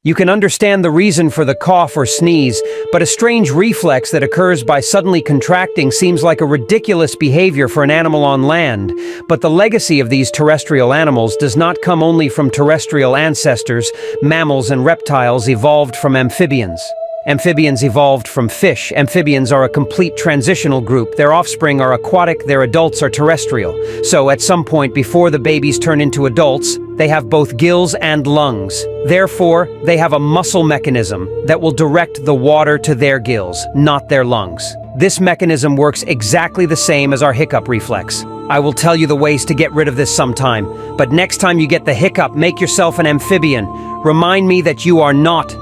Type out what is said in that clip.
You can understand the reason for the cough or sneeze, but a strange reflex that occurs by suddenly contracting seems like a ridiculous behavior for an animal on land. But the legacy of these terrestrial animals does not come only from terrestrial ancestors. Mammals and reptiles evolved from amphibians. Amphibians evolved from fish. Amphibians are a complete transitional group. Their offspring are aquatic, their adults are terrestrial. So at some point before the babies turn into adults, they have both gills and lungs. Therefore, they have a muscle mechanism that will direct the water to their gills, not their lungs. This mechanism works exactly the same as our hiccup reflex. I will tell you the ways to get rid of this sometime, but next time you get the hiccup, make yourself an amphibian. Remind me that you are not